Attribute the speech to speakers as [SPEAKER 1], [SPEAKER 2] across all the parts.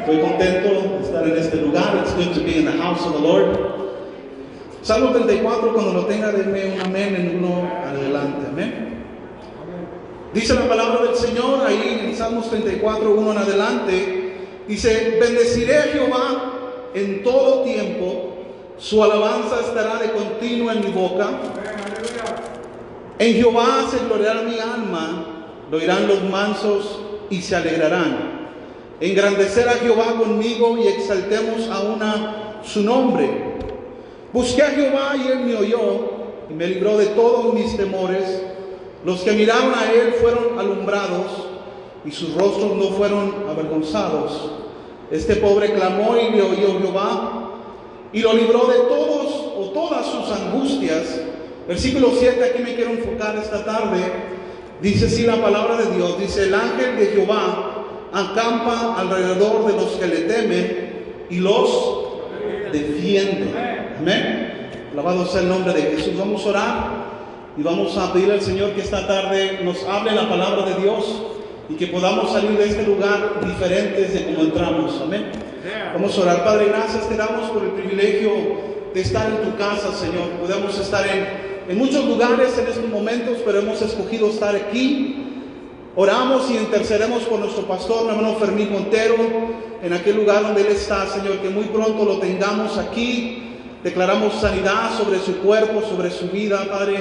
[SPEAKER 1] Estoy contento de estar en este lugar. It's good to be in the house of the Lord. Salmo 34, cuando lo tenga, denme un amén en uno adelante. Amén. Dice la palabra del Señor ahí en Salmos 34, 1 en adelante. Dice: bendeciré a Jehová en todo tiempo, su alabanza estará de continuo en mi boca. En Jehová se gloriará mi alma, lo oirán los mansos y se alegrarán. Engrandecer a Jehová conmigo y exaltemos aún a su nombre. Busqué a Jehová y él me oyó y me libró de todos mis temores. Los que miraron a él fueron alumbrados y sus rostros no fueron avergonzados. Este pobre clamó y le oyó Jehová y lo libró de todas sus angustias. Versículo 7, aquí me quiero enfocar esta tarde. Dice así la palabra de Dios. Dice: el ángel de Jehová acampa alrededor de los que le temen y los defiende. Amén. Alabado sea el nombre de Jesús. Vamos a orar y vamos a pedir al Señor que esta tarde nos hable la palabra de Dios y que podamos salir de este lugar diferentes de como entramos. Amén. Vamos a orar. Padre, gracias te damos por el privilegio de estar en tu casa, Señor. Podemos estar en muchos lugares en estos momentos, pero hemos escogido estar aquí. Oramos y intercedemos por nuestro pastor, mi hermano Fermín Montero, en aquel lugar donde él está, Señor, que muy pronto lo tengamos aquí. Declaramos sanidad sobre su cuerpo, sobre su vida, Padre,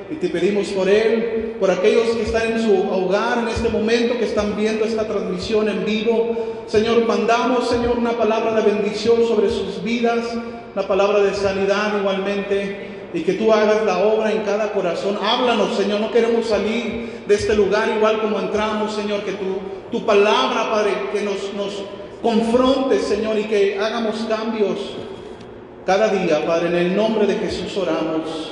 [SPEAKER 1] y te pedimos por él, por aquellos que están en su hogar en este momento, que están viendo esta transmisión en vivo. Señor, mandamos, Señor, una palabra de bendición sobre sus vidas, una palabra de sanidad igualmente, y que tú hagas la obra en cada corazón. Háblanos, Señor, no queremos salir de este lugar igual como entramos, Señor, que tu palabra, Padre, que nos confronte, Señor, y que hagamos cambios cada día, Padre, en el nombre de Jesús oramos.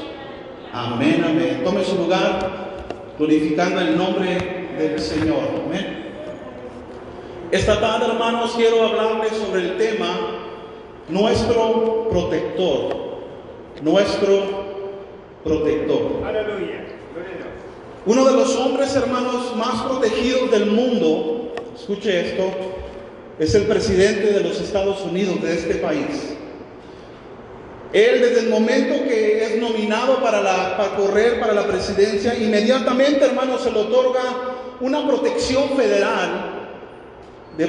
[SPEAKER 1] Amén, amén. Tome su lugar, glorificando el nombre del Señor. Amén. Esta tarde, hermanos, quiero hablarles sobre el tema nuestro protector. Nuestro protector.
[SPEAKER 2] Aleluya.
[SPEAKER 1] Uno de los hombres, hermanos, más protegidos del mundo, escuche esto, es el presidente de los Estados Unidos, de este país. Él, desde el momento que es nominado para correr para la presidencia, inmediatamente, hermanos, se le otorga una protección federal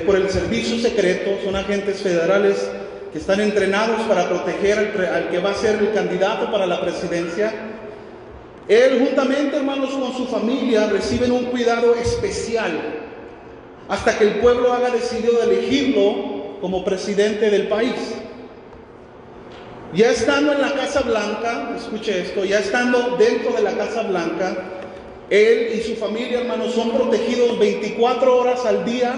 [SPEAKER 1] por el servicio secreto. Son agentes federales que están entrenados para proteger al que va a ser el candidato para la presidencia. Él, juntamente, hermanos, con su familia, reciben un cuidado especial hasta que el pueblo haya decidido elegirlo como presidente del país. Ya estando en la Casa Blanca, escuche esto, ya estando dentro de la Casa Blanca, él y su familia, hermanos, son protegidos 24 horas al día,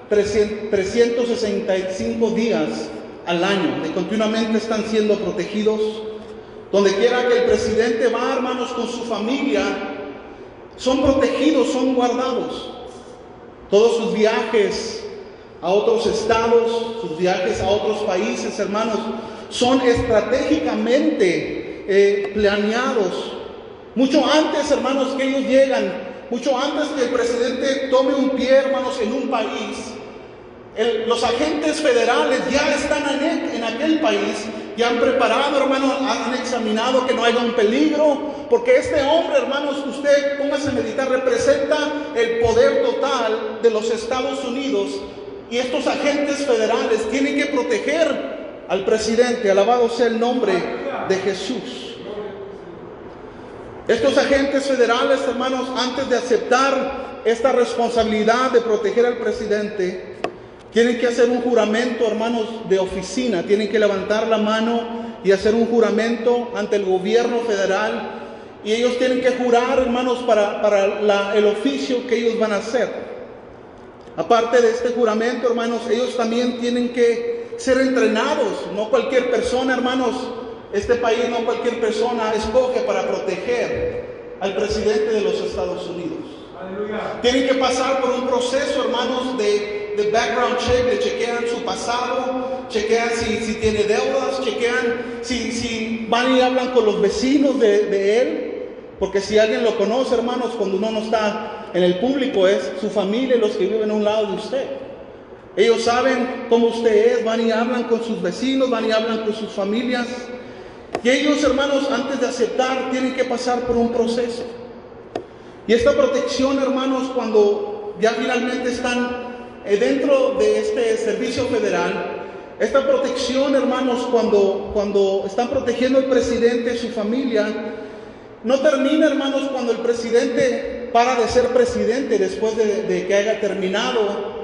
[SPEAKER 1] 365 días al año. Continuamente están siendo protegidos. Donde quiera que el presidente va, hermanos, con su familia, son protegidos, son guardados. Todos sus viajes a otros estados, sus viajes a otros países, hermanos, son estratégicamente planeados. Mucho antes, hermanos, que ellos llegan, mucho antes que el presidente tome un pie, hermanos, en un país, los agentes federales ya están en aquel país, ya han preparado, hermanos, han examinado que no haya un peligro, porque este hombre, hermanos, usted póngase a meditar, representa el poder total de los Estados Unidos, y estos agentes federales tienen que proteger al presidente. Alabado sea el nombre de Jesús. Estos agentes federales, hermanos, antes de aceptar esta responsabilidad de proteger al presidente, tienen que hacer un juramento, hermanos, de oficina. Tienen que levantar la mano y hacer un juramento ante el gobierno federal. Y ellos tienen que jurar, hermanos, para el oficio que ellos van a hacer. Aparte de este juramento, hermanos, ellos también tienen que ser entrenados. No cualquier persona, hermanos, este país, no cualquier persona escoge para proteger al presidente de los Estados Unidos. Aleluya. Tienen que pasar por un proceso, hermanos, de background check. Le chequean su pasado, chequean si tiene deudas, chequean si van y hablan con los vecinos de él. Porque si alguien lo conoce, hermanos, cuando uno no está en el público, es su familia y los que viven a un lado de usted. Ellos saben cómo usted es, van y hablan con sus vecinos, van y hablan con sus familias. Y ellos, hermanos, antes de aceptar, tienen que pasar por un proceso. Y esta protección, hermanos, cuando ya finalmente están dentro de este servicio federal, esta protección, hermanos, cuando están protegiendo al presidente y su familia, no termina, hermanos, cuando el presidente para de ser presidente después de que haya terminado,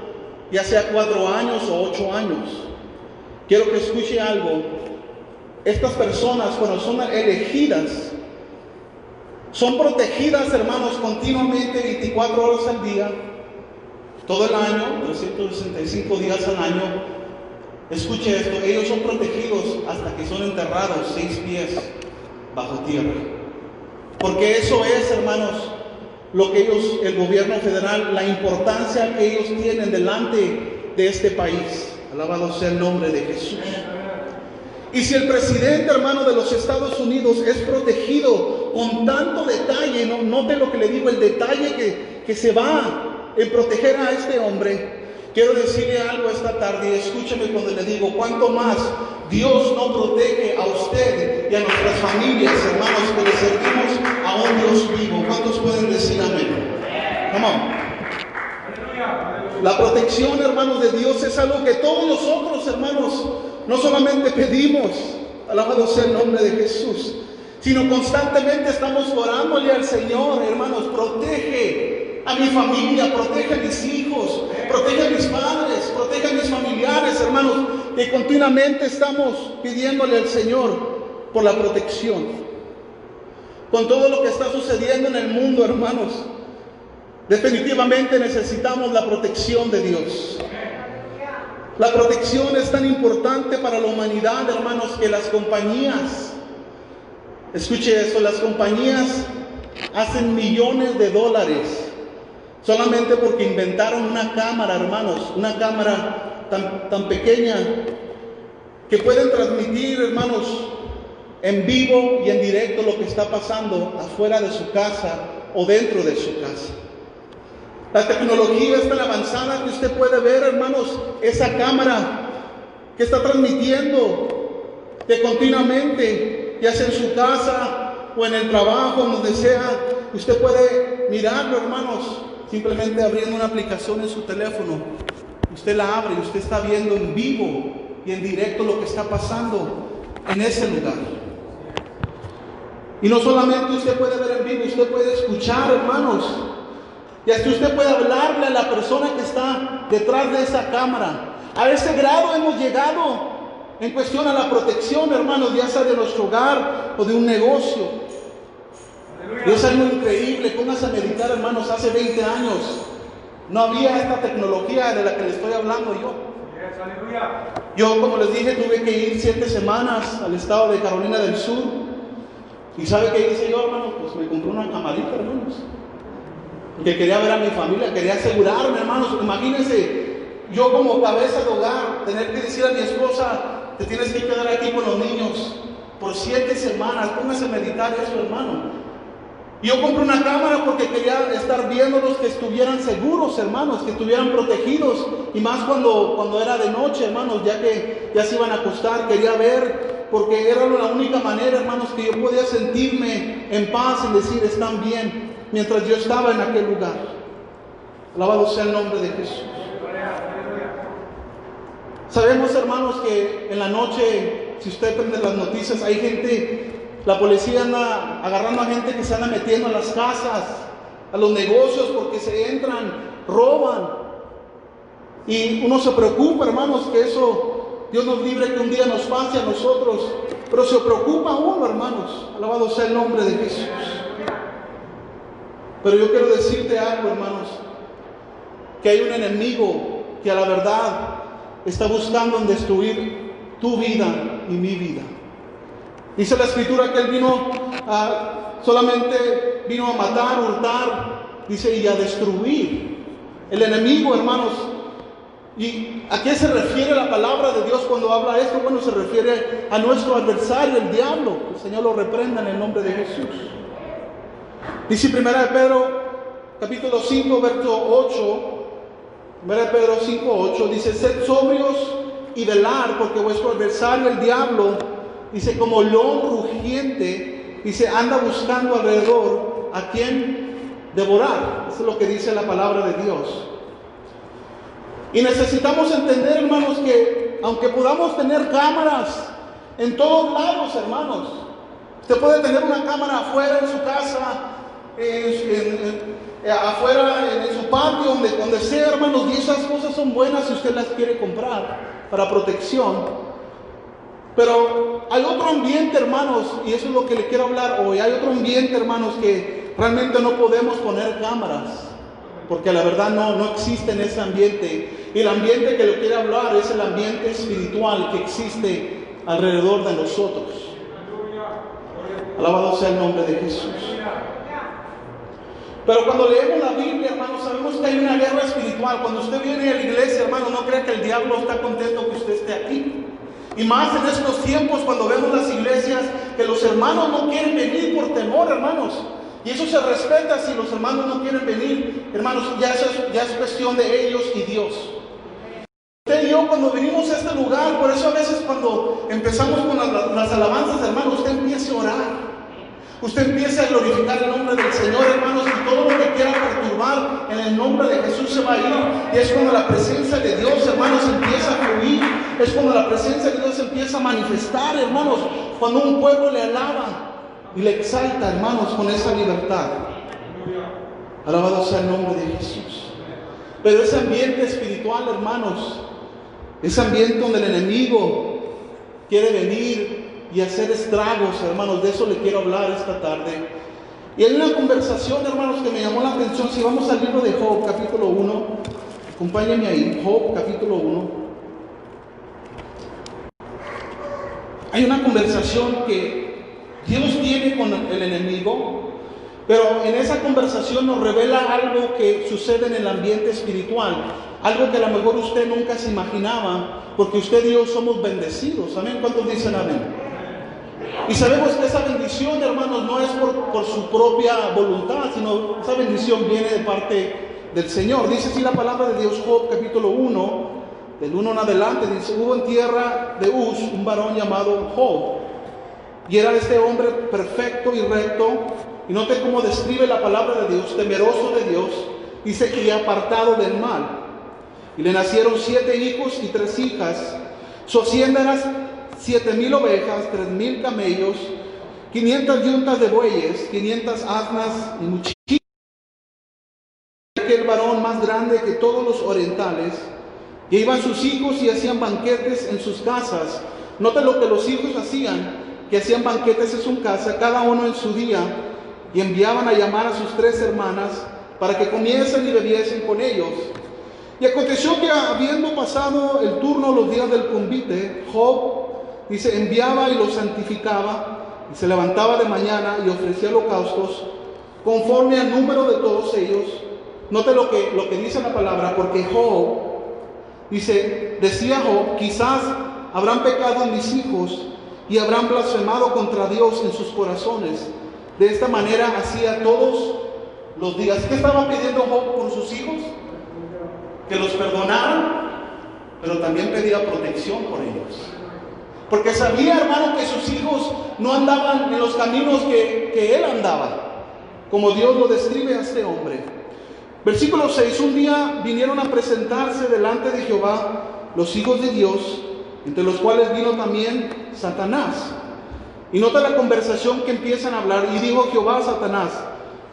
[SPEAKER 1] ya sea 4 años o 8 años. Quiero que escuche algo. Estas personas, cuando son elegidas, son protegidas, hermanos, continuamente 24 horas al día, todo el año, 365 días al año. Escuche esto, ellos son protegidos hasta que son enterrados 6 pies bajo tierra. Porque eso es, hermanos, lo que ellos, el gobierno federal, la importancia que ellos tienen delante de este país. Alabado sea el nombre de Jesús. Y si el presidente, hermano, de los Estados Unidos es protegido con tanto detalle, note lo que le digo, el detalle que se va en proteger a este hombre. Quiero decirle algo esta tarde y escúcheme cuando le digo, cuánto más Dios no protege a usted y a nuestras familias, hermanos, que le servimos a un Dios vivo. ¿Cuántos pueden decir amén? Come on. La protección, hermanos, de Dios es algo que todos nosotros, hermanos, no solamente pedimos, alabado sea el nombre de Jesús, sino constantemente estamos orándole al Señor, hermanos, protege a mi familia, protege a mis hijos, protege a mis padres, protege a mis familiares, hermanos, que continuamente estamos pidiéndole al Señor por la protección. Con todo lo que está sucediendo en el mundo, hermanos, definitivamente necesitamos la protección de Dios. La protección es tan importante para la humanidad, hermanos, que las compañías, escuche eso, las compañías hacen millones de dólares solamente porque inventaron una cámara, hermanos, una cámara tan pequeña que pueden transmitir, hermanos, en vivo y en directo lo que está pasando afuera de su casa o dentro de su casa. La tecnología es tan avanzada que usted puede ver, hermanos, esa cámara que está transmitiendo, que continuamente, ya sea en su casa o en el trabajo, donde sea, usted puede mirarlo, hermanos, simplemente abriendo una aplicación en su teléfono. Usted la abre y usted está viendo en vivo y en directo lo que está pasando en ese lugar. Y no solamente usted puede ver en vivo, usted puede escuchar, hermanos. Y hasta usted puede hablarle a la persona que está detrás de esa cámara. A ese grado hemos llegado en cuestión a la protección, hermanos, ya sea de nuestro hogar o de un negocio. Y es algo increíble. Póngase a meditar, hermanos, hace 20 años no había esta tecnología de la que le estoy hablando yo. Yo, como les dije, tuve que ir 7 semanas al estado de Carolina del Sur. ¿Y sabe qué hice yo, hermanos? Pues me compré una camarita, hermanos, porque quería ver a mi familia, quería asegurarme, hermanos. Imagínense, yo como cabeza de hogar, tener que decir a mi esposa, te tienes que quedar aquí con los niños por 7 semanas. Póngase a meditar eso, hermano. Yo compré una cámara porque quería estar viéndolos, que estuvieran seguros, hermanos, que estuvieran protegidos. Y más cuando era de noche, hermanos, ya que ya se iban a acostar, quería ver, porque era la única manera, hermanos, que yo podía sentirme en paz y decir, están bien, mientras yo estaba en aquel lugar. Alabado sea el nombre de Jesús. Sabemos, hermanos, que en la noche, si usted prende las noticias, hay gente, la policía anda agarrando a gente que se anda metiendo a las casas, a los negocios, porque se entran, roban. Y uno se preocupa, hermanos, que eso, Dios nos libre que un día nos pase a nosotros. Pero se preocupa uno, hermanos. Alabado sea el nombre de Jesús. Pero yo quiero decirte algo, hermanos, que hay un enemigo que a la verdad está buscando en destruir tu vida y mi vida. Dice la Escritura que Él solamente vino a matar, hurtar, dice, y a destruir. El enemigo, hermanos. ¿Y a qué se refiere la palabra de Dios cuando habla esto? Bueno, se refiere a nuestro adversario, el diablo. El Señor lo reprenda en el nombre de Jesús. Dice 1 Pedro, capítulo 5, verso 8. 1 Pedro 5:8 dice: sed sobrios y velar, porque vuestro adversario el diablo, dice, como león rugiente, dice, anda buscando alrededor a quien devorar. Eso es lo que dice la palabra de Dios. Y necesitamos entender, hermanos, que aunque podamos tener cámaras en todos lados, hermanos, usted puede tener una cámara afuera en su casa, afuera en su patio, donde sea, hermanos, y esas cosas son buenas si usted las quiere comprar para protección. Pero hay otro ambiente, hermanos, y eso es lo que le quiero hablar hoy. Hay otro ambiente, hermanos, que realmente no podemos poner cámaras, porque la verdad no existe en ese ambiente. Y el ambiente que le quiero hablar es el ambiente espiritual que existe alrededor de nosotros. Alabado sea el nombre de Jesús. Pero cuando leemos la Biblia, hermanos, sabemos que hay una guerra espiritual. Cuando usted viene a la iglesia, hermano, no crea que el diablo está contento que usted esté aquí. Y más en estos tiempos, cuando vemos las iglesias, que los hermanos no quieren venir por temor, hermanos. Y eso se respeta. Si los hermanos no quieren venir, hermanos, ya es cuestión de ellos y Dios. Usted y yo, cuando venimos a este lugar, por eso a veces cuando empezamos con las alabanzas, hermanos, usted empieza a orar. Usted empieza a glorificar el nombre del Señor, hermanos, y todo lo que quiera perturbar en el nombre de Jesús se va a ir. Y es cuando la presencia de Dios, hermanos, empieza a fluir. Es cuando la presencia de Dios empieza a manifestar, hermanos. Cuando un pueblo le alaba y le exalta, hermanos, con esa libertad. Alabado sea el nombre de Jesús. Pero ese ambiente espiritual, hermanos, ese ambiente donde el enemigo quiere venir y hacer estragos, hermanos, de eso le quiero hablar esta tarde. Y hay una conversación, hermanos, que me llamó la atención. Si vamos al libro de Job, capítulo 1, acompáñenme ahí, Job, capítulo 1. Hay una conversación que Dios tiene con el enemigo, pero en esa conversación nos revela algo que sucede en el ambiente espiritual, algo que a lo mejor usted nunca se imaginaba, porque usted y yo somos bendecidos. Amén. ¿Cuántos dicen amén? Y sabemos que esa bendición, hermanos, no es por su propia voluntad, sino esa bendición viene de parte del Señor. Dice así la palabra de Dios, Job capítulo 1, del 1 en adelante, dice: hubo en tierra de Uz un varón llamado Job, y era este hombre perfecto y recto, y note cómo describe la palabra de Dios, temeroso de Dios, dice que apartado del mal. Y le nacieron 7 hijos y 3 hijas. Su hacienda era 7,000 ovejas, 3,000 camellos, 500 yuntas de bueyes, 500 asnas y muchísimos. Aquel varón más grande que todos los orientales, que iban sus hijos y hacían banquetes en sus casas. Note lo que los hijos hacían, que hacían banquetes en su casa, cada uno en su día, y enviaban a llamar a sus 3 hermanas para que comiesen y bebiesen con ellos. Y aconteció que, habiendo pasado el turno los días del convite, Job, dice, enviaba y los santificaba, y se levantaba de mañana y ofrecía holocaustos conforme al número de todos ellos. Note lo que dice la palabra, porque Job, dice, decía Job, quizás habrán pecado mis hijos y habrán blasfemado contra Dios en sus corazones. De esta manera hacía todos los días. ¿Qué estaba pidiendo Job por sus hijos? Que los perdonaran, pero también pedía protección por ellos. Porque sabía, hermano, que sus hijos no andaban en los caminos que él andaba, como Dios lo describe a este hombre. Versículo 6, un día vinieron a presentarse delante de Jehová los hijos de Dios, entre los cuales vino también Satanás. Y nota la conversación que empiezan a hablar. Y dijo Jehová a Satanás,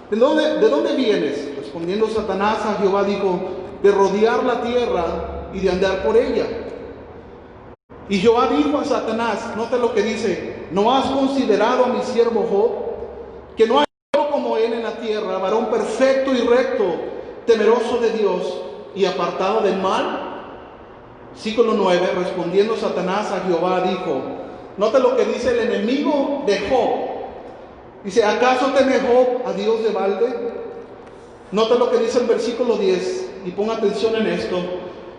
[SPEAKER 1] ¿de dónde vienes? Respondiendo Satanás a Jehová dijo, de rodear la tierra y de andar por ella. Y Jehová dijo a Satanás, note lo que dice, ¿no has considerado a mi siervo Job? Que no hay otro como él en la tierra, varón perfecto y recto, temeroso de Dios y apartado del mal. Versículo 9, respondiendo Satanás a Jehová dijo, note lo que dice el enemigo de Job. Dice, ¿acaso teme Job a Dios de balde? Note lo que dice el versículo 10, y ponga atención en esto.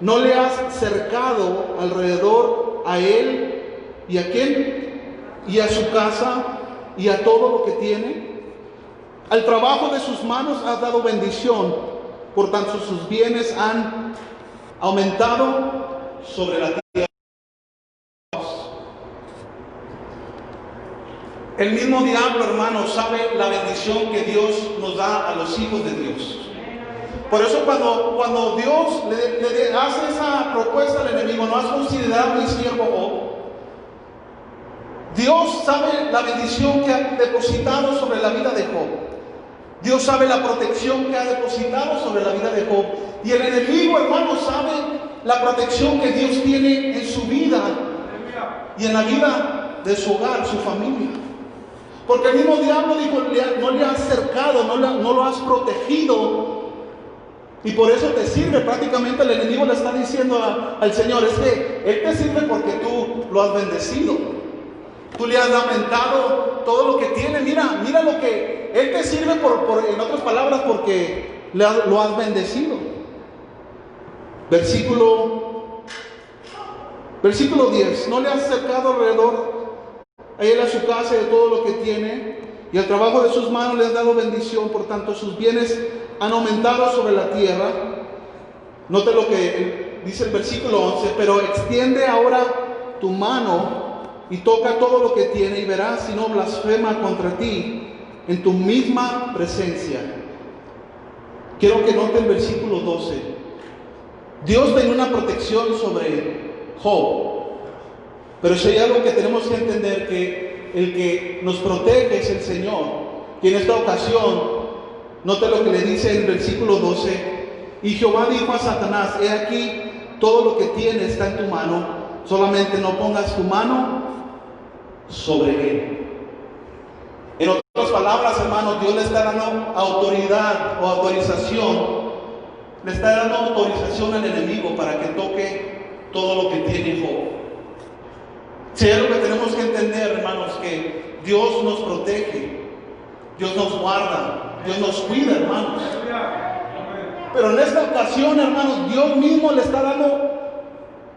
[SPEAKER 1] ¿No le has cercado alrededor a él y a quién? Y a su casa y a todo lo que tiene. Al trabajo de sus manos has dado bendición, por tanto sus bienes han aumentado sobre la tierra. El mismo diablo, hermano, sabe la bendición que Dios nos da a los hijos de Dios. Por eso cuando Dios le hace esa propuesta al enemigo, no has considerado mi siervo Job. Dios sabe la bendición que ha depositado sobre la vida de Job. Dios sabe la protección que ha depositado sobre la vida de Job. Y el enemigo, hermano, sabe la protección que Dios tiene en su vida y en la vida de su hogar, su familia. Porque el mismo diablo dijo, no le has cercado, no lo has protegido. Y por eso te sirve. Prácticamente el enemigo le está diciendo al Señor, es que Él te sirve porque tú lo has bendecido. Tú le has aumentado todo lo que tiene. Mira lo que Él te sirve en otras palabras, porque lo has bendecido. Versículo 10. No le has cercado alrededor a él, a su casa y de todo lo que tiene, y al trabajo de sus manos le has dado bendición. Por tanto, sus bienes han aumentado sobre la tierra. Note lo que dice el versículo 11. Pero extiende ahora tu mano y toca todo lo que tiene, y verás si no blasfema contra ti en tu misma presencia. Quiero que note el versículo 12. Dios tenía una protección sobre Job, pero si hay algo que tenemos que entender, que el que nos protege es el Señor. Y en esta ocasión, note lo que le dice en el versículo 12. Y Jehová dijo a Satanás, he aquí, todo lo que tienes está en tu mano, solamente no pongas tu mano sobre él. En otras palabras, hermanos, Dios le está dando autoridad o autorización, le está dando autorización al enemigo para que toque todo lo que tiene Job. Si hay algo que tenemos que entender, hermanos, que Dios nos protege, Dios nos guarda, Dios nos cuida, hermanos. Pero en esta ocasión, hermanos, Dios mismo le está dando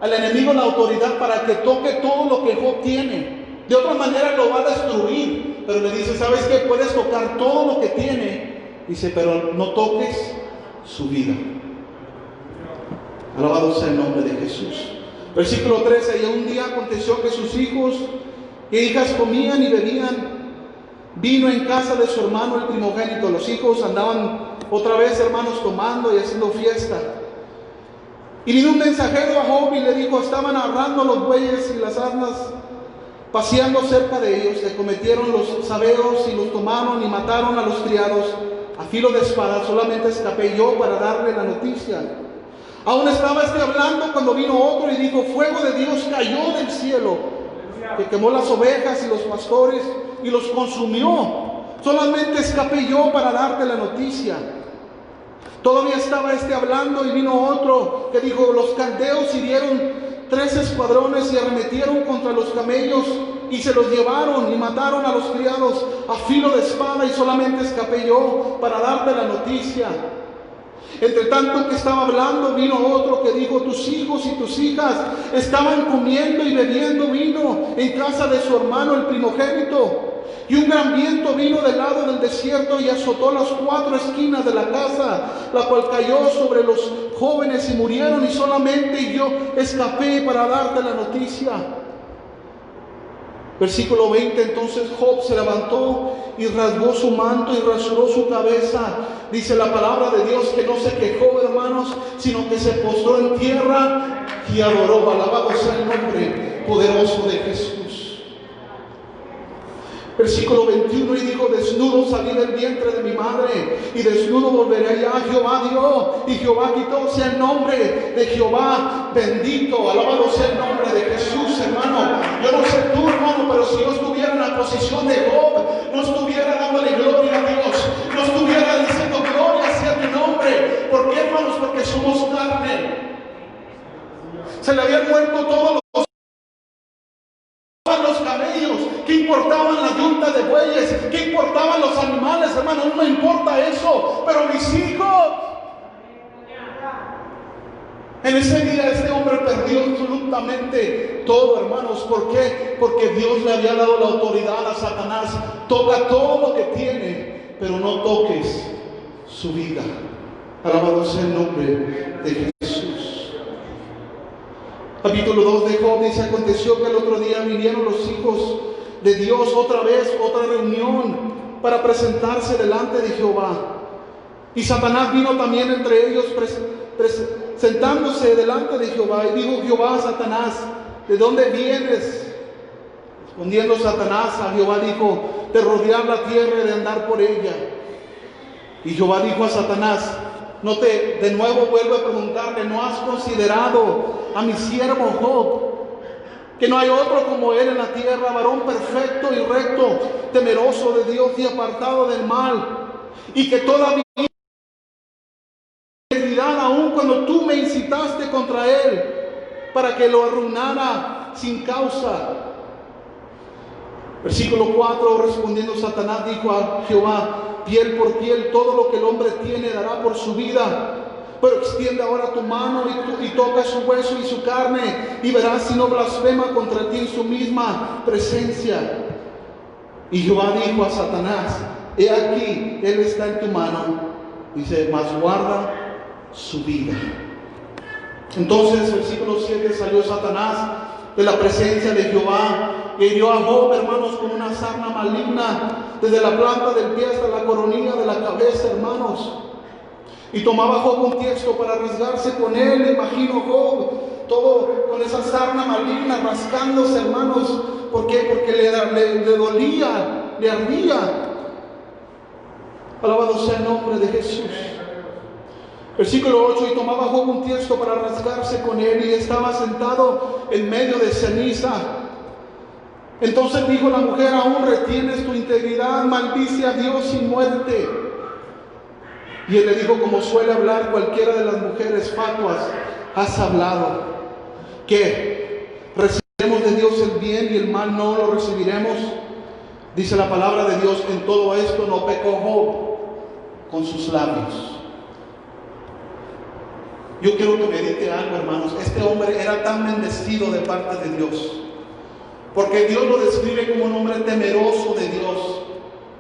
[SPEAKER 1] al enemigo la autoridad para que toque todo lo que Job tiene. De otra manera lo va a destruir. Pero le dice, ¿sabes qué? Puedes tocar todo lo que tiene. Dice, pero no toques su vida. Alabado sea el nombre de Jesús. Versículo 13. Y un día aconteció que sus hijos e hijas comían y bebían vino en casa de su hermano el primogénito. Los hijos andaban otra vez, hermanos, tomando y haciendo fiesta. Y vino un mensajero a Job y le dijo, estaban arrando los bueyes y las asnas, paseando cerca de ellos, le cometieron los sabeos y los tomaron y mataron a los criados a filo de espada. Solamente escapé yo para darle la noticia. Aún estaba hablando cuando vino otro y dijo, fuego de Dios cayó del cielo, que quemó las ovejas y los pastores y los consumió. Solamente escapé yo para darte la noticia. Todavía estaba hablando y vino otro que dijo, los caldeos hirieron 3 escuadrones y arremetieron contra los camellos y se los llevaron y mataron a los criados a filo de espada, y solamente escapé yo para darte la noticia. Entre tanto que estaba hablando, vino otro que dijo, tus hijos y tus hijas estaban comiendo y bebiendo vino en casa de su hermano el primogénito. Y un gran viento vino del lado del desierto y azotó las 4 esquinas de la casa, la cual cayó sobre los jóvenes y murieron, y solamente yo escapé para darte la noticia. Versículo 20. Entonces Job se levantó y rasgó su manto y rasuró su cabeza. Dice la palabra de Dios que no se quejó, hermanos, sino que se postró en tierra y adoró. Alabado sea el nombre poderoso de Jesús. Versículo 21. Y dijo, desnudo salí del vientre de mi madre, y desnudo volveré allá. Jehová dio y Jehová quitó. Sea el nombre de Jehová bendito. Alabado sea el nombre de Jesús, hermano. Yo no sé tú, hermano, pero si yo estuviera en la posición de Job, no estuviera dándole gloria a Dios, no estuviera diciendo gloria sea tu nombre. ¿Por qué, hermanos? Porque somos carne. Se le habían muerto todos los camellos. ¿Qué importaban las yuntas de bueyes? ¿Qué importaban los animales, hermano? No me importa eso, pero mis hijos. En ese día este hombre perdió absolutamente todo, hermanos. ¿Por qué? Porque Dios le había dado la autoridad a Satanás. Toca todo lo que tiene, pero no toques su vida. Alabado sea el nombre de Jesús. Capítulo 2 de Job dice: aconteció que el otro día vinieron los hijos de Dios otra vez, otra reunión para presentarse delante de Jehová. Y Satanás vino también entre ellos sentándose delante de Jehová. Y dijo Jehová a Satanás: ¿de dónde vienes? Respondiendo Satanás a Jehová dijo: de rodear la tierra y de andar por ella. Y Jehová dijo a Satanás: de nuevo vuelve a preguntarle: ¿no has considerado a mi siervo Job? Que no hay otro como él en la tierra, varón perfecto y recto, temeroso de Dios y apartado del mal, y que todavía integridad aún cuando tú me incitaste contra él para que lo arruinara sin causa. Versículo 4, respondiendo Satanás dijo a Jehová: piel por piel, todo lo que el hombre tiene dará por su vida. Pero extiende ahora tu mano y toca su hueso y su carne, y verás si no blasfema contra ti en su misma presencia. Y Jehová dijo a Satanás: he aquí, él está en tu mano, dice, mas guarda su vida. Entonces, versículo 7, salió Satanás de la presencia de Jehová y hirió a Job, hermanos, con una sarna maligna, desde la planta del pie hasta la coronilla de la cabeza, hermanos. Y tomaba Job un tiesto para rasgarse con él. Imagino Job todo con esa sarna maligna rascándose, hermanos. ¿Por qué? Porque le dolía, le ardía. Alabado sea el nombre de Jesús. Versículo 8, y tomaba Job un tiesto para rasgarse con él, y estaba sentado en medio de ceniza. Entonces dijo la mujer: aún retienes tu integridad, maldice a Dios y muerte. Y él le dijo, como suele hablar cualquiera de las mujeres fatuas: has hablado. ¿Qué? ¿Recibiremos de Dios el bien y el mal no lo recibiremos? Dice la palabra de Dios: en todo esto no pecó Job con sus labios. Yo quiero que medite algo, hermanos. Este hombre era tan bendecido de parte de Dios, porque Dios lo describe como un hombre temeroso de Dios,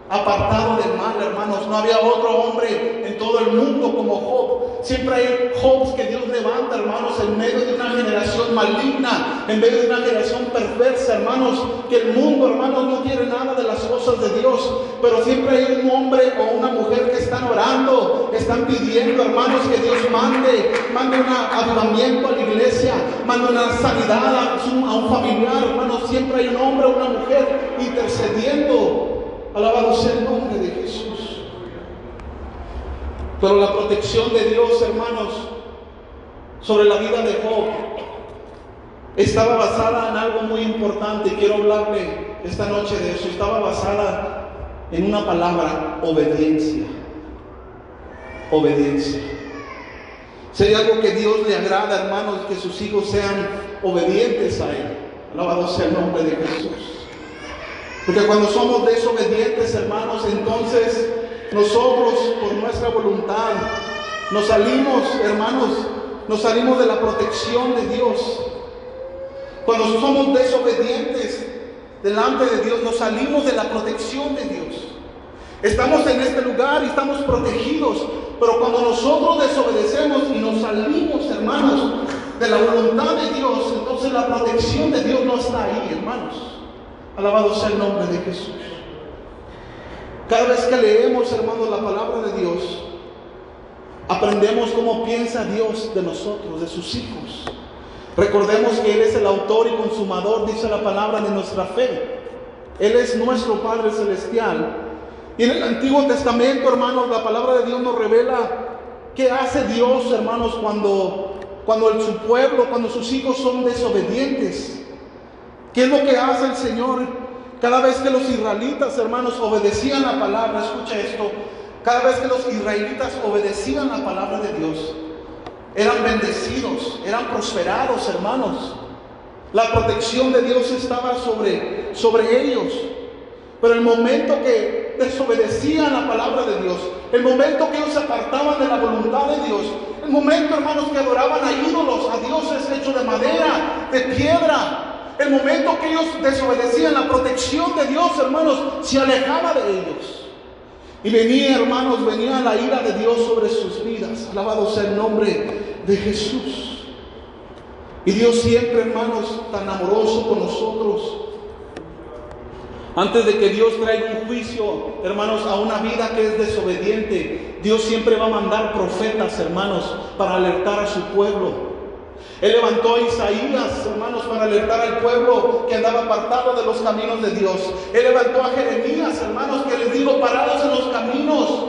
[SPEAKER 1] apartado del mal, hermanos. No había otro hombre en todo el mundo como Job. Siempre hay Jobs que Dios levanta, hermanos, en medio de una generación maligna, en medio de una generación perversa, hermanos, que el mundo, hermanos, no quiere nada de las cosas de Dios. Pero siempre hay un hombre o una mujer que están orando, que están pidiendo, hermanos, que Dios mande un avivamiento a la iglesia, mande una sanidad a un familiar, hermanos. Siempre hay un hombre o una mujer intercediendo. Alabado sea el nombre de Jesús. Pero la protección de Dios, hermanos, sobre la vida de Job estaba basada en algo muy importante. Y quiero hablarle esta noche de eso. Estaba basada en una palabra: obediencia. Obediencia. Si hay algo que Dios le agrada, hermanos, que sus hijos sean obedientes a Él. Alabado sea el nombre de Jesús. Porque cuando somos desobedientes, hermanos, entonces nosotros, por nuestra voluntad, nos salimos, hermanos, nos salimos de la protección de Dios. Cuando somos desobedientes delante de Dios, nos salimos de la protección de Dios. Estamos en este lugar y estamos protegidos, pero cuando nosotros desobedecemos y nos salimos, hermanos, de la voluntad de Dios, entonces la protección de Dios no está ahí, hermanos. Alabado sea el nombre de Jesús. Cada vez que leemos, hermanos, la palabra de Dios, aprendemos cómo piensa Dios de nosotros, de sus hijos. Recordemos que Él es el autor y consumador, dice la palabra, de nuestra fe. Él es nuestro Padre Celestial. Y en el Antiguo Testamento, hermanos, la palabra de Dios nos revela qué hace Dios, hermanos, cuando su pueblo, cuando sus hijos son desobedientes. ¿Qué es lo que hace el Señor? Cada vez que los israelitas, hermanos, obedecían la palabra, escucha esto, cada vez que los israelitas obedecían la palabra de Dios, eran bendecidos, eran prosperados, hermanos. La protección de Dios estaba sobre ellos. Pero el momento que desobedecían la palabra de Dios, el momento que ellos se apartaban de la voluntad de Dios, el momento, hermanos, que adoraban a ídolos, a dioses hechos de madera, de piedra, el momento que ellos desobedecían la protección de Dios, hermanos, se alejaba de ellos. Y venía, hermanos, venía la ira de Dios sobre sus vidas. Alabado sea el nombre de Jesús. Y Dios siempre, hermanos, tan amoroso con nosotros. Antes de que Dios traiga un juicio, hermanos, a una vida que es desobediente, Dios siempre va a mandar profetas, hermanos, para alertar a su pueblo. Él levantó a Isaías, hermanos, para alertar al pueblo que andaba apartado de los caminos de Dios. Él levantó a Jeremías, hermanos, que les dijo: parados en los caminos,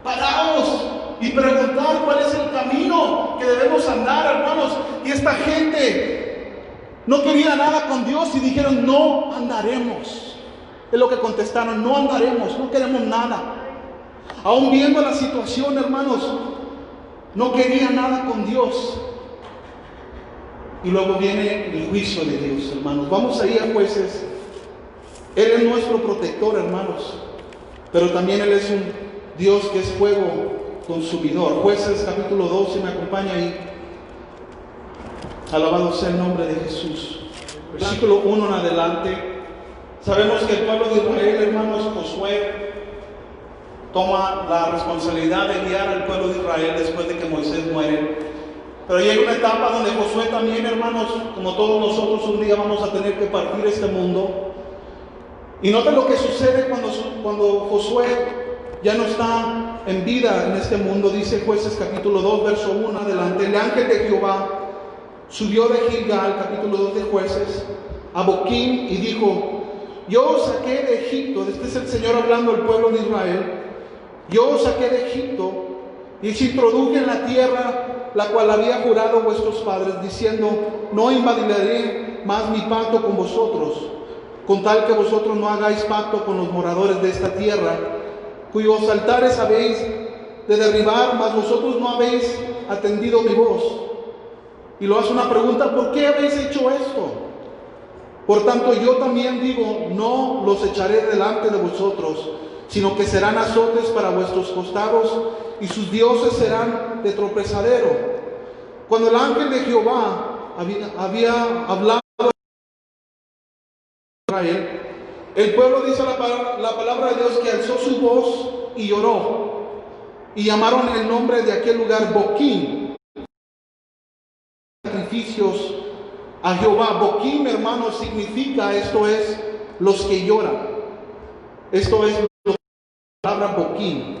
[SPEAKER 1] parados y preguntar cuál es el camino que debemos andar, hermanos. Y esta gente no quería nada con Dios y dijeron: no andaremos. Es lo que contestaron: no andaremos, no queremos nada. Aún viendo la situación, hermanos, no quería nada con Dios. Y luego viene el juicio de Dios, hermanos. Vamos ahí a Jueces. Él es nuestro protector, hermanos, pero también Él es un Dios que es fuego consumidor. Jueces capítulo 2, si me acompaña ahí. Alabado sea el nombre de Jesús. Versículo 1 en adelante. Sabemos que el pueblo de Israel, hermanos, Josué toma la responsabilidad de guiar al pueblo de Israel después de que Moisés muere. Pero llega una etapa donde Josué también, hermanos, como todos nosotros, un día vamos a tener que partir este mundo. Y noten lo que sucede cuando Josué ya no está en vida en este mundo. Dice Jueces capítulo 2, verso 1 adelante: el ángel de Jehová subió de Gilgal, capítulo 2 de Jueces, a Boquim y dijo: yo os saqué de Egipto. Este es el Señor hablando al pueblo de Israel. Yo os saqué de Egipto y os introduje en la tierra la cual había jurado vuestros padres, diciendo: no invaldaré más mi pacto con vosotros, con tal que vosotros no hagáis pacto con los moradores de esta tierra, cuyos altares habéis de derribar, mas vosotros no habéis atendido mi voz. Y lo hace una pregunta: ¿por qué habéis hecho esto? Por tanto, yo también digo: no los echaré delante de vosotros, sino que serán azotes para vuestros costados, y sus dioses serán de tropezadero. Cuando el ángel de Jehová había hablado a Israel, el pueblo, dice la palabra de Dios, que alzó su voz y lloró, y llamaron el nombre de aquel lugar Boquim, sacrificios a Jehová. Boquim, hermanos, significa, esto es, los que lloran. Esto es la palabra Boquim.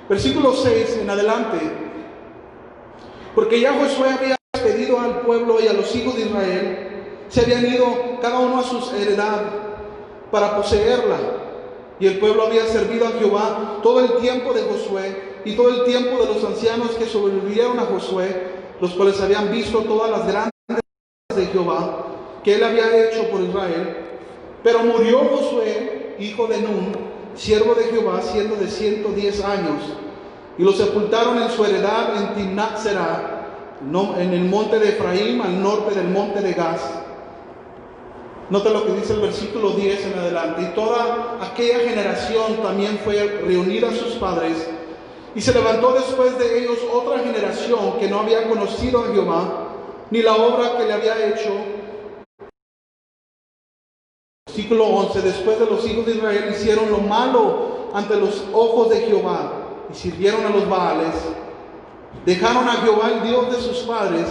[SPEAKER 1] Versículo 6 en adelante: porque ya Josué había pedido al pueblo y a los hijos de Israel, se habían ido cada uno a su heredad para poseerla, y el pueblo había servido a Jehová todo el tiempo de Josué y todo el tiempo de los ancianos que sobrevivieron a Josué, los cuales habían visto todas las grandes de Jehová que él había hecho por Israel. Pero murió Josué, hijo de Nun, siervo de Jehová, siendo de 110 años, y lo sepultaron en su heredad en Timnat Será, en el monte de Efraín, al norte del monte de Gaz. Nota lo que dice el versículo 10 en adelante: y toda aquella generación también fue reunida a sus padres, y se levantó después de ellos otra generación que no había conocido a Jehová, ni la obra que le había hecho. Versículo 11: después de los hijos de Israel hicieron lo malo ante los ojos de Jehová, y sirvieron a los Baales. Dejaron a Jehová, el Dios de sus padres,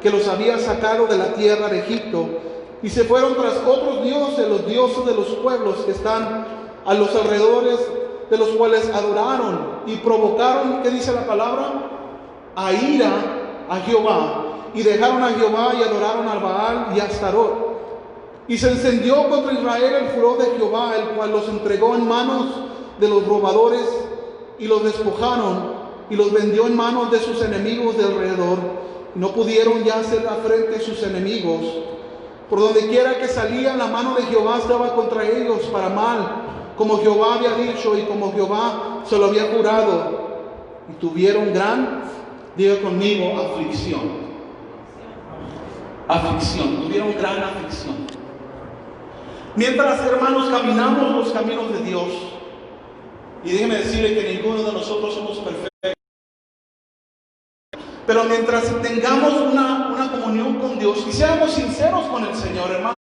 [SPEAKER 1] que los había sacado de la tierra de Egipto, y se fueron tras otros dioses, los dioses de los pueblos que están a los alrededores, de los cuales adoraron y provocaron, ¿qué dice la palabra? A ira a Jehová. Y dejaron a Jehová y adoraron al Baal y a Astarot. Y se encendió contra Israel el furor de Jehová, el cual los entregó en manos de los robadores, y los despojaron, y los vendió en manos de sus enemigos de alrededor. Y no pudieron ya hacer frente a sus enemigos. Por donde quiera que salían, la mano de Jehová estaba contra ellos para mal, como Jehová había dicho y como Jehová se lo había jurado. Y tuvieron gran, diga conmigo, aflicción. Aflicción, tuvieron gran aflicción. Mientras, hermanos, caminamos los caminos de Dios, y déjeme decirle que ninguno de nosotros somos perfectos, pero mientras tengamos una comunión con Dios y seamos sinceros con el Señor, hermanos,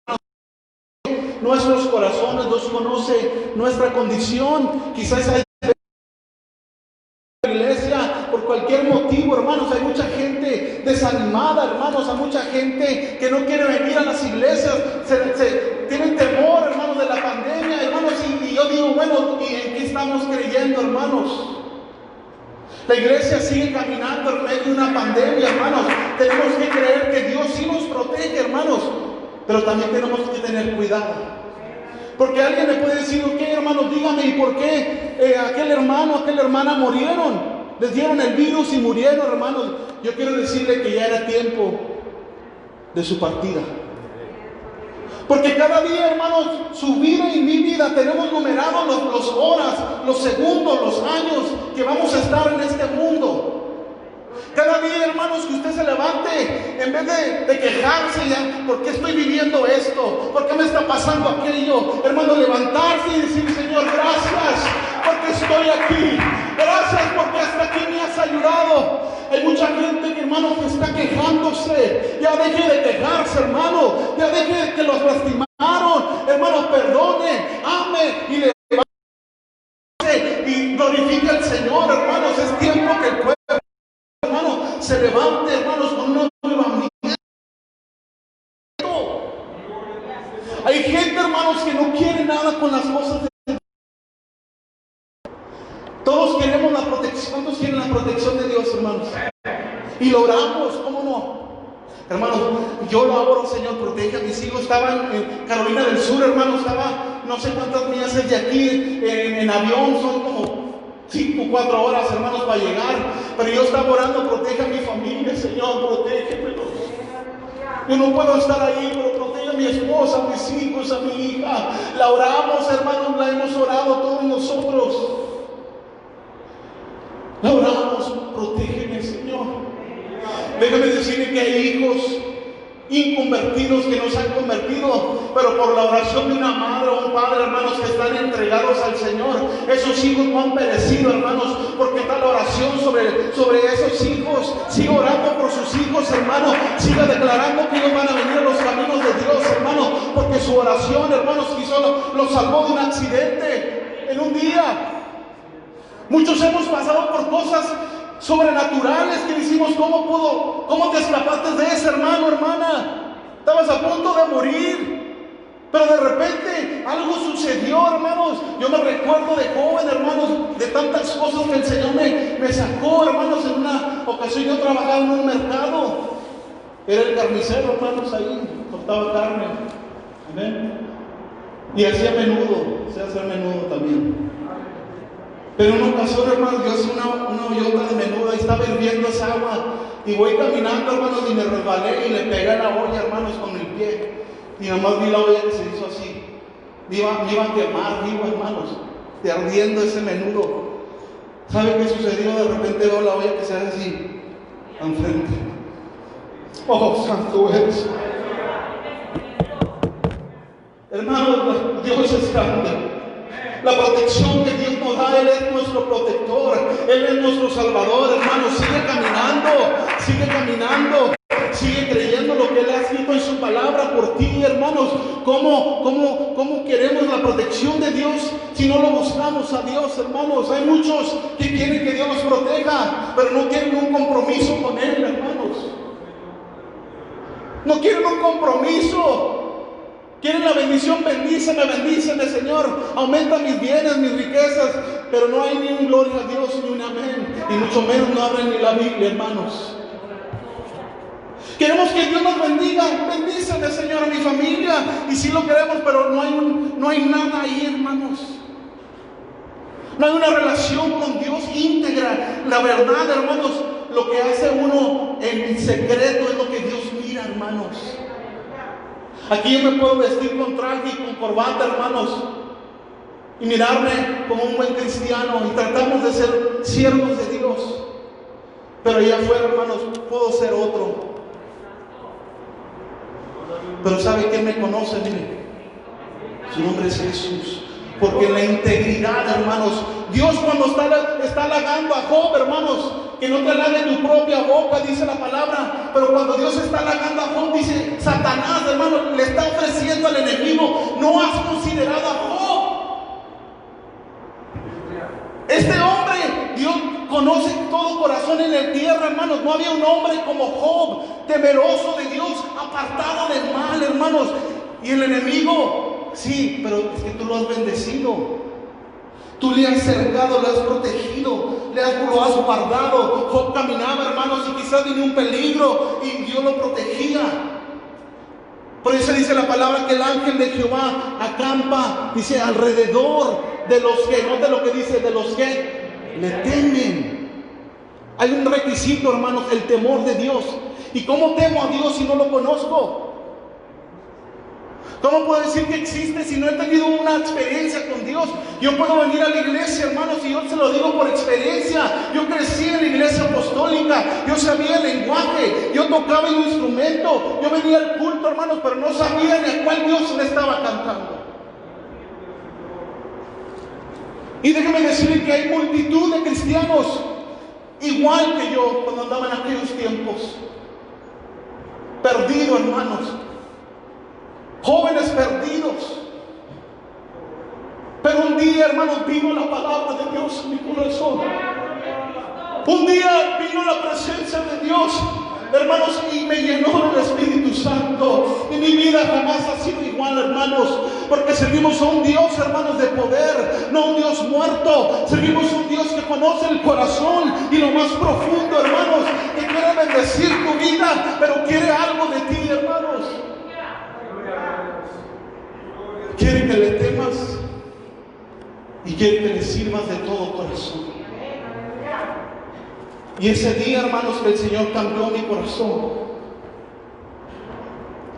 [SPEAKER 1] nuestros corazones, Dios conoce nuestra condición. Quizás hay iglesia por cualquier motivo, hermanos. Hay mucha gente desanimada, hermanos. Hay mucha gente que no quiere venir a las iglesias. Tienen temor, hermanos, de la pandemia, hermanos. Y yo digo, bueno, ¿y en qué estamos creyendo, hermanos? La iglesia sigue caminando en medio de una pandemia, hermanos. Tenemos que creer que Dios sí nos protege, hermanos. Pero también tenemos que tener cuidado. Porque alguien le puede decir, ok, hermanos, dígame, ¿y por qué aquel hermano, aquella hermana murieron? Les dieron el virus y murieron, hermanos. Yo quiero decirle que ya era tiempo de su partida. Porque cada día, hermanos, su vida y mi vida tenemos numerados los horas, los segundos, los años que vamos a estar en este mundo. Cada día, hermanos, que usted se levante, en vez de quejarse, ya, ¿por qué estoy viviendo esto? ¿Por qué me está pasando aquello? Hermano, levantarse y decir, Señor, gracias porque estoy aquí. Gracias porque hasta aquí me has ayudado. Hay mucha gente que, hermano, que está quejándose. Ya deje de quejarse, hermano. Ya deje de que los lastimaron. Hermano, perdone, ame y levante y glorifique al Señor, hermanos. Es tiempo que el pueblo, hermano, se levante, hermanos, con una nueva vida. Hay gente, hermanos, que no quiere nada con las cosas de Dios. Todos queremos la protección. ¿Cuántos quieren la protección de Dios, hermanos? Y lo oramos, ¿cómo no? Hermanos, yo lo oro, Señor, protege a mis hijos. Estaban en Carolina del Sur, hermanos. Estaba no sé cuántas millas es de aquí en avión. Son como 5 o 4 horas, hermanos, para llegar. Pero yo estaba orando, protege a mi familia, Señor, protégemelos. Yo no puedo estar ahí, pero protege a mi esposa, a mis hijos, a mi hija. La oramos, hermanos, la hemos orado todos nosotros. La oramos, protégeme, Señor. Déjame decirle que hay hijos inconvertidos que no se han convertido, pero por la oración de una madre o un padre, hermanos, que están entregados al Señor, esos hijos no han perecido, hermanos, porque está la oración sobre esos hijos. Siga orando por sus hijos, hermanos. Siga declarando que ellos van a venir a los caminos de Dios, hermanos, porque su oración, hermanos, quizás los salvó de un accidente en un día. Muchos hemos pasado por cosas sobrenaturales que decimos, ¿cómo te escapaste de ese, hermano, hermana? Estabas a punto de morir, pero de repente algo sucedió, hermanos. Yo me recuerdo de joven, hermanos, de tantas cosas que el Señor me sacó, hermanos. En una ocasión yo trabajaba en un mercado, era el carnicero, hermanos, ahí cortaba carne, amén, y hacía menudo, sé hacer menudo también. Pero en una ocasión, hermanos, yo hacía una ollota de menudo y estaba hirviendo esa agua. Y voy caminando, hermanos, y me resbalé y le pegué a la olla, hermanos, con el pie. Y nomás vi la olla que se hizo así. Me iba a quemar vivo, hermanos, de ardiendo ese menudo. ¿Sabe qué sucedió? De repente veo la olla que se hace así, enfrente. ¡Oh, santo eres! Hermanos, Dios es grande. La protección que Dios nos da, Él es nuestro protector, Él es nuestro Salvador, hermanos. Sigue caminando, sigue creyendo lo que Él ha escrito en su palabra por ti, hermanos. ¿Cómo queremos la protección de Dios si no lo buscamos a Dios, hermanos? Hay muchos que quieren que Dios los proteja, pero no quieren un compromiso con Él, hermanos. No quieren un compromiso. Quieren la bendición, bendíceme, Señor, aumenta mis bienes, mis riquezas, pero no hay ni un gloria a Dios, ni un amén, y mucho menos no abren ni la Biblia, hermanos. Queremos que Dios nos bendiga, bendíceme, Señor, a mi familia, y sí lo queremos, pero no hay nada ahí, hermanos. No hay una relación con Dios íntegra. La verdad, hermanos, lo que hace uno en secreto es lo que Dios mira, hermanos. Aquí yo me puedo vestir con traje y con corbata, hermanos, y mirarme como un buen cristiano, y tratamos de ser siervos de Dios, pero allá afuera, hermanos, puedo ser otro. Pero ¿sabe quién me conoce? Mire, su nombre es Jesús. Porque en la integridad, hermanos, Dios cuando está halagando a Job, hermanos, que no te halague tu propia boca, dice la palabra. Pero cuando Dios está halagando a Job, dice Satanás, hermanos, le está ofreciendo al enemigo: no has considerado a Job. Este hombre, Dios conoce todo corazón corazón en la tierra, hermanos. No había un hombre como Job, temeroso de Dios, apartado del mal, hermanos. Y el enemigo, sí, pero es que tú lo has bendecido. Tú le has cercado, le has protegido, lo has guardado. Job caminaba, hermanos, y quizás vino un peligro y Dios lo protegía. Por eso dice la palabra que el ángel de Jehová acampa, dice, alrededor de los que, note lo que dice, de los que le temen. Hay un requisito, hermanos, el temor de Dios. ¿Y cómo temo a Dios si no lo conozco? ¿Cómo puedo decir que existe si no he tenido una experiencia con Dios? Yo puedo venir a la iglesia, hermanos, y yo se lo digo por experiencia. Yo crecí en la iglesia apostólica, yo sabía el lenguaje, yo tocaba el instrumento, yo venía al culto, hermanos, pero no sabía ni a cuál Dios le estaba cantando. Y déjeme decirle que hay multitud de cristianos, igual que yo, cuando andaba en aquellos tiempos, perdidos, hermanos. Jóvenes perdidos. Pero un día, hermanos, vino la palabra de Dios en mi corazón. Un día vino la presencia de Dios, hermanos, y me llenó del Espíritu Santo. Y mi vida jamás ha sido igual, hermanos, porque servimos a un Dios, hermanos, de poder, no un Dios muerto. Servimos a un Dios que conoce el corazón y lo más profundo, hermanos, que quiere bendecir tu vida, pero quiere algo de ti, hermanos. Quiere que le temas y quiere que le sirvas de todo corazón. Y ese día, hermanos, que el Señor cambió mi corazón.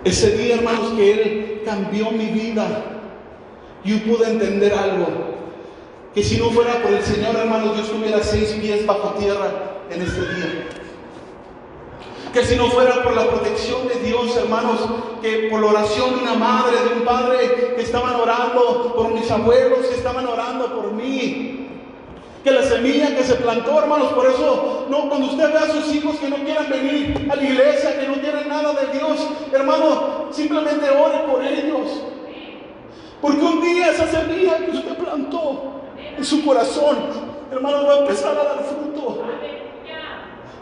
[SPEAKER 1] Ese día, hermanos, que Él cambió mi vida. Yo pude entender algo. Que si no fuera por el Señor, hermanos, yo estuviera 6 pies bajo tierra en este día. Que si no fuera por la protección de Dios, hermanos, que por la oración de una madre, de un padre, que estaban orando por mis abuelos, que estaban orando por mí, que la semilla que se plantó, hermanos, por eso, no, cuando usted ve a sus hijos que no quieran venir a la iglesia, que no quieren nada de Dios, hermano, simplemente ore por ellos. Porque un día esa semilla que usted plantó en su corazón, hermano, va a empezar a dar fruto.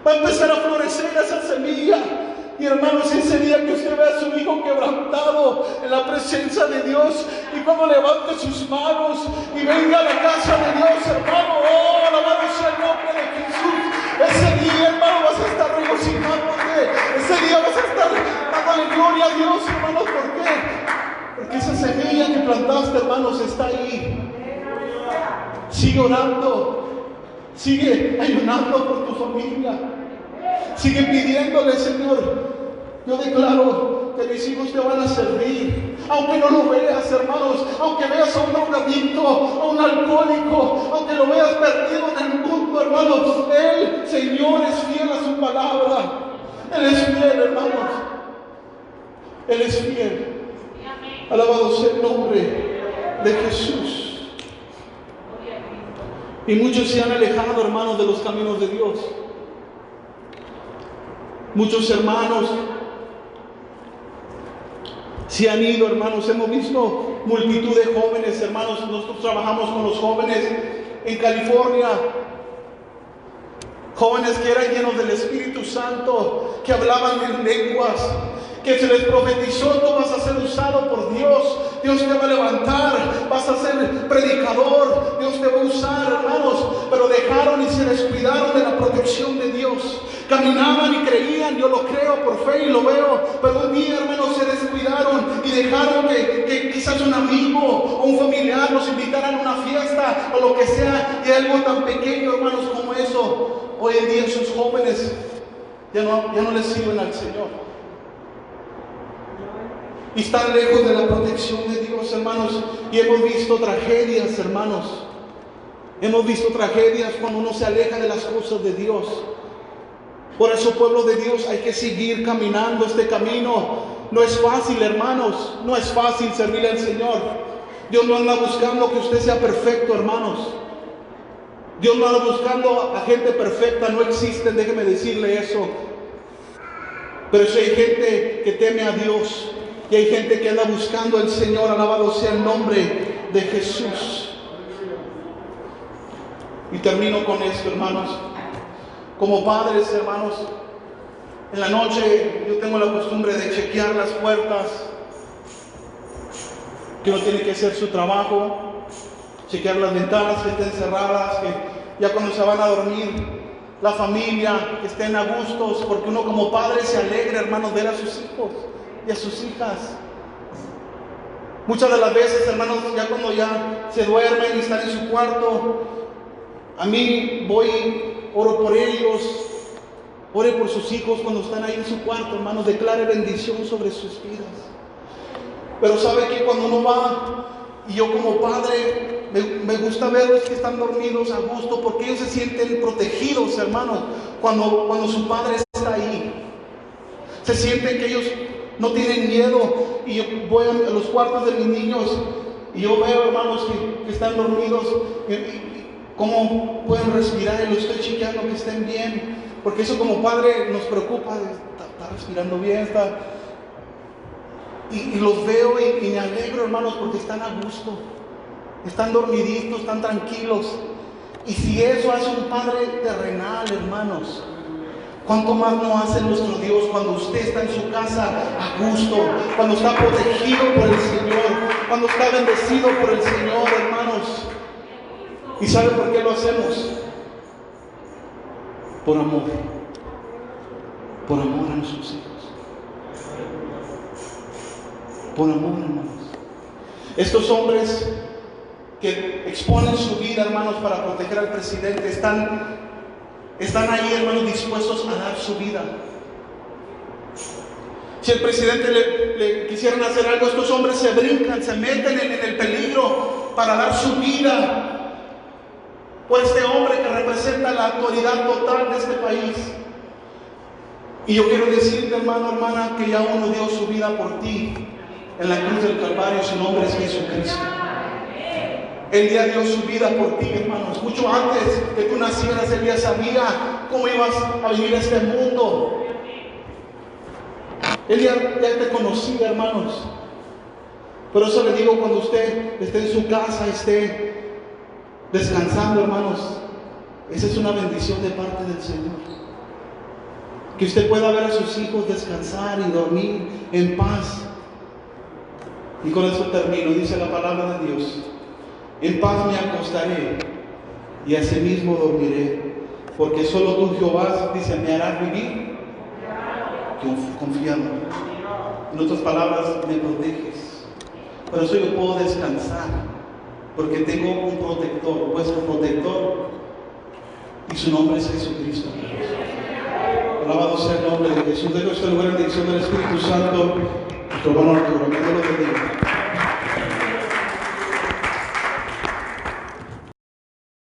[SPEAKER 1] Va a empezar a florecer esa semilla. Y hermanos, ese día que usted ve a su hijo quebrantado en la presencia de Dios, y cuando levante sus manos y venga a la casa de Dios, hermano, oh, alabado sea el nombre de Jesús. Ese día, hermano, vas a estar regocijándote. Ese día vas a estar dándole gloria a Dios, hermanos. ¿Por qué? Porque esa semilla que plantaste, hermanos, está ahí. Sigue orando. Sigue ayunando por tu familia. Sigue pidiéndole, Señor. Yo declaro que mis hijos te van a servir. Aunque no lo veas, hermanos. Aunque veas a un drogadicto, a un alcohólico, aunque lo veas perdido en el mundo, hermanos. Él, Señor, es fiel a su palabra. Él es fiel, hermanos. Él es fiel. Alabado sea el nombre de Jesús. Y muchos se han alejado, hermanos, de los caminos de Dios. Muchos hermanos se han ido, hermanos. Hemos visto multitud de jóvenes, hermanos. Nosotros trabajamos con los jóvenes en California. Jóvenes que eran llenos del Espíritu Santo, que hablaban en lenguas, que se les profetizó: tú vas a ser usado por Dios, Dios te va a levantar, vas a ser predicador, Dios te va a usar, hermanos. Pero dejaron y se descuidaron de la protección de Dios. Caminaban y creían, yo lo creo por fe y lo veo, pero un día, hermanos, se descuidaron y dejaron que quizás un amigo o un familiar los invitaran a una fiesta o lo que sea, y algo tan pequeño, hermanos, como eso. Hoy en día esos jóvenes ya no les sirven al Señor. Y están lejos de la protección de Dios, hermanos. Y hemos visto tragedias, hermanos. Hemos visto tragedias cuando uno se aleja de las cosas de Dios. Por eso, pueblo de Dios, hay que seguir caminando este camino. No es fácil, hermanos. No es fácil servirle al Señor. Dios no anda buscando que usted sea perfecto, hermanos. Dios no anda buscando a gente perfecta. No existen, déjeme decirle eso. Pero si hay gente que teme a Dios, y hay gente que anda buscando al Señor, alabado sea el nombre de Jesús. Y termino con esto, hermanos. como padres, hermanos, en la noche yo tengo la costumbre de chequear las puertas, que uno tiene que hacer su trabajo, chequear las ventanas que estén cerradas, que ya cuando se van a dormir, la familia, que estén a gustos, porque uno como padre se alegra, hermanos, ver a sus hijos y a sus hijas. Muchas de las veces, hermanos, ya cuando ya se duermen y están en su cuarto, a mí voy, oro por ellos, ore por sus hijos cuando están ahí en su cuarto, hermanos, declare bendición sobre sus vidas. Pero sabe que cuando uno va, y yo como padre, me gusta verlos que están dormidos a gusto, porque ellos se sienten protegidos, hermanos, cuando su padre está ahí. Se sienten que ellos no tienen miedo. Y yo voy a los cuartos de mis niños y yo veo, hermanos, que están dormidos, cómo pueden respirar, y lo estoy chequeando que estén bien, porque eso como padre nos preocupa. Está respirando bien, y los veo y me alegro, hermanos, porque están a gusto, están dormiditos, están tranquilos. Y si eso hace un padre terrenal, hermanos, ¿cuánto más no hace nuestro Dios cuando usted está en su casa a gusto, cuando está protegido por el Señor, cuando está bendecido por el Señor, hermanos? ¿Y sabe por qué lo hacemos? Por amor a nuestros hijos, por amor, hermanos. Estos hombres que exponen su vida, hermanos, para proteger al presidente, están ahí, hermanos, dispuestos a dar su vida. Si el presidente le quisieran hacer algo, estos hombres se brincan, se meten en el peligro para dar su vida por este hombre que representa la autoridad total de este país. Y yo quiero decirte, hermano, hermana, que ya uno dio su vida por ti en la cruz del Calvario. Su nombre es Jesucristo. Él ya dio su vida por ti, hermanos. Mucho antes que tú nacieras, Él ya sabía cómo ibas a vivir este mundo. Él ya te conocía, hermanos. Por eso le digo, cuando usted esté en su casa, esté descansando, hermanos, esa es una bendición de parte del Señor. Que usted pueda ver a sus hijos descansar y dormir en paz. Y con eso termino. Dice la palabra de Dios: en paz me acostaré y asimismo dormiré, porque solo tú, Jehová, dice, me harás vivir confiando. En otras palabras, me proteges. Por eso yo puedo descansar, porque tengo un protector, vuestro protector, y su nombre es Jesucristo. Alabado sea el nombre de Jesús. Dejo este lugar en dirección del Espíritu Santo. Nuestro hermano, que lo bendiga.